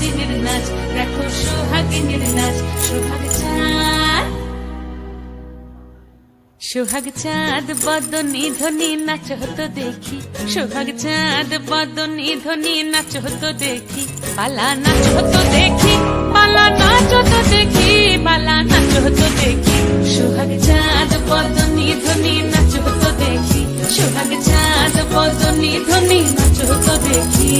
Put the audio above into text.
দিনের নাচ, দেখো সোহাগিনীর নাচ। সোহাগ চাঁদ, সোহাগ চাঁদ বদনি ধ্বনি নাচ হতো দেখি, সোহাগ চাঁদ বদনি ধ্বনি নাচ হতো দেখি, পালা নাচ হতো দেখি, পালা নাচ হতো দেখি, পালা নাচ হতো দেখি। সোহাগ চাঁদ বদনি ধ্বনি নাচ হতো দেখি, সোহাগ চাঁদ বদনি ধ্বনি নাচ হতো দেখি।